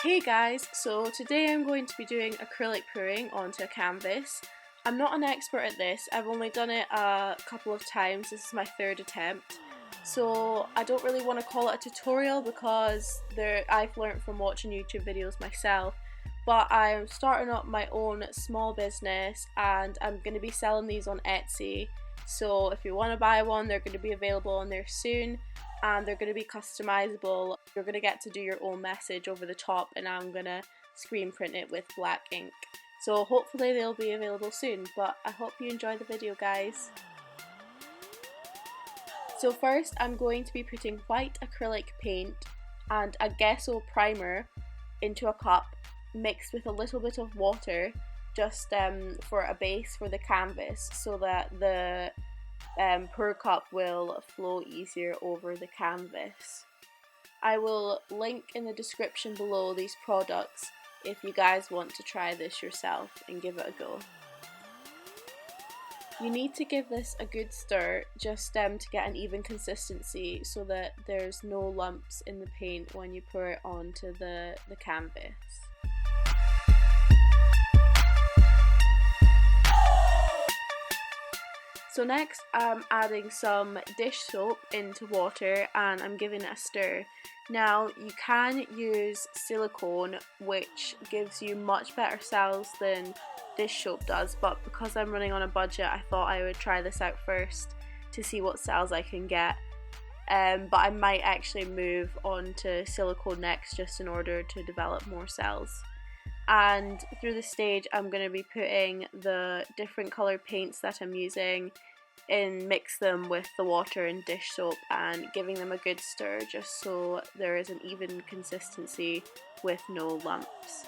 Hey guys, so today I'm going to be doing acrylic pouring onto a canvas. I'm not an expert at this, I've only done it a couple of times, this is my third attempt. So I don't really want to call it a tutorial because I've learnt from watching YouTube videos myself, but I'm starting up my own small business and I'm going to be selling these on Etsy. So if you want to buy one, they're going to be available on there soon. And they're going to be customizable. You're going to get to do your own message over the top and I'm going to screen print it with black ink. So hopefully they'll be available soon, but I hope you enjoy the video, guys. So first I'm going to be putting white acrylic paint and a gesso primer into a cup mixed with a little bit of water just for a base for the canvas so that the pour cup will flow easier over the canvas. I will link in the description below these products if you guys want to try this yourself and give it a go. You need to give this a good stir just to get an even consistency so that there's no lumps in the paint when you pour it onto the canvas. So next I'm adding some dish soap into water and I'm giving it a stir. Now you can use silicone, which gives you much better cells than dish soap does, but because I'm running on a budget I thought I would try this out first to see what cells I can get. But I might actually move on to silicone next just in order to develop more cells. And through the stage I'm going to be putting the different coloured paints that I'm using and mix them with the water and dish soap and giving them a good stir just so there is an even consistency with no lumps.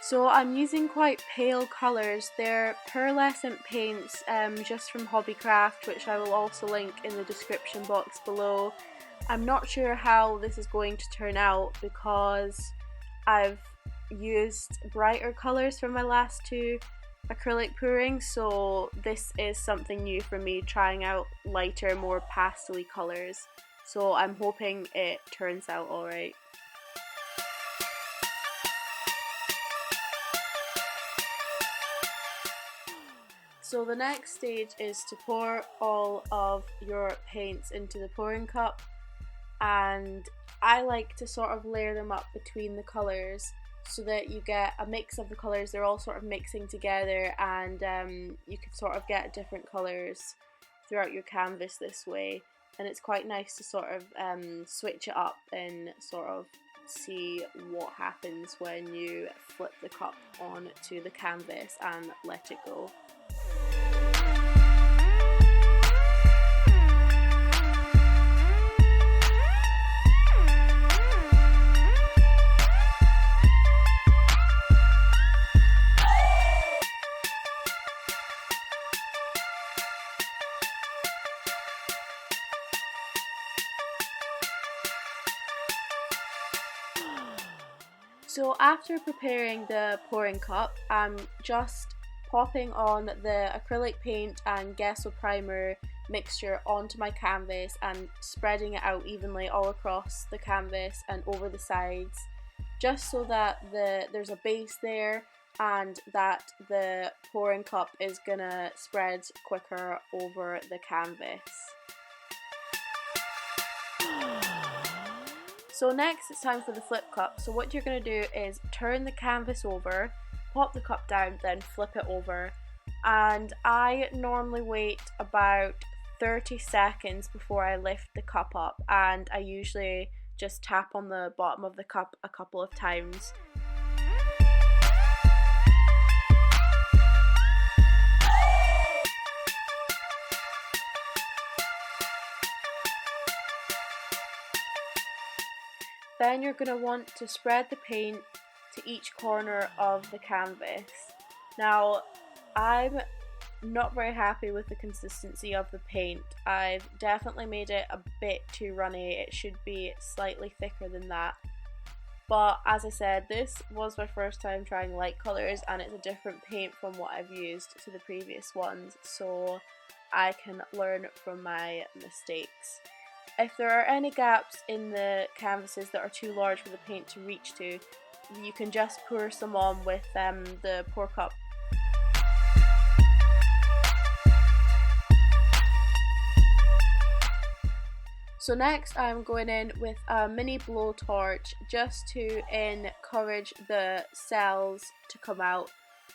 So I'm using quite pale colours. They're pearlescent paints just from Hobbycraft, which I will also link in the description box below. I'm not sure how this is going to turn out because I've used brighter colours from my last two acrylic pourings, so this is something new for me, trying out lighter, more pastel-y colours. So I'm hoping it turns out alright. So the next stage is to pour all of your paints into the pouring cup, and I like to sort of layer them up between the colours so that you get a mix of the colours. They're all sort of mixing together and you can sort of get different colours throughout your canvas this way, and it's quite nice to sort of switch it up and sort of see what happens when you flip the cup onto the canvas and let it go. So after preparing the pouring cup, I'm just popping on the acrylic paint and gesso primer mixture onto my canvas and spreading it out evenly all across the canvas and over the sides, just so that there's a base there and that the pouring cup is gonna spread quicker over the canvas. So next it's time for the flip cup. So what you're going to do is turn the canvas over, pop the cup down, then flip it over. And I normally wait about 30 seconds before I lift the cup up, and I usually just tap on the bottom of the cup a couple of times. Then you're going to want to spread the paint to each corner of the canvas. Now, I'm not very happy with the consistency of the paint. I've definitely made it a bit too runny. It should be slightly thicker than that. But as I said, this was my first time trying light colours, and it's a different paint from what I've used to the previous ones, so I can learn from my mistakes. If there are any gaps in the canvases that are too large for the paint to reach to, you can just pour some on with the pour cup. So next I'm going in with a mini blowtorch just to encourage the cells to come out.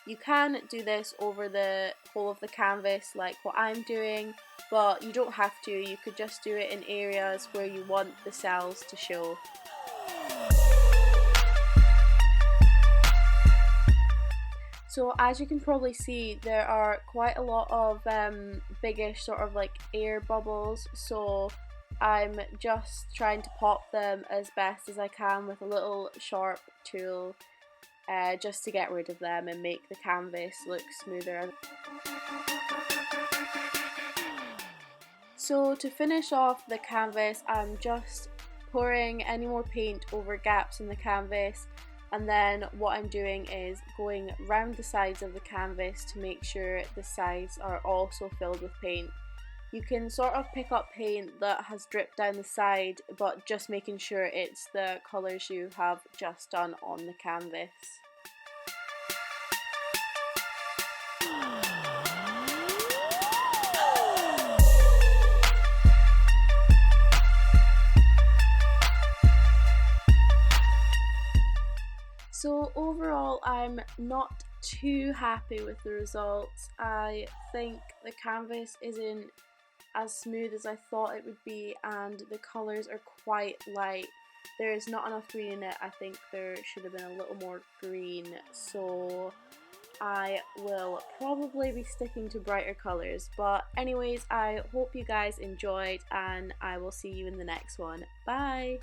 You can do this over the whole of the canvas like what I'm doing, but you don't have to. You could just do it in areas where you want the cells to show. So as you can probably see, there are quite a lot of biggish sort of like air bubbles, so I'm just trying to pop them as best as I can with a little sharp tool, just to get rid of them and make the canvas look smoother. So to finish off the canvas, I'm just pouring any more paint over gaps in the canvas, and then what I'm doing is going round the sides of the canvas to make sure the sides are also filled with paint. You can sort of pick up paint that has dripped down the side, but just making sure it's the colours you have just done on the canvas. So overall, I'm not too happy with the results. I think the canvas isn't as smooth as I thought it would be, and the colours are quite light. There is not enough green in it. I think there should have been a little more green, so I will probably be sticking to brighter colours. But anyways, I hope you guys enjoyed, and I will see you in the next one. Bye!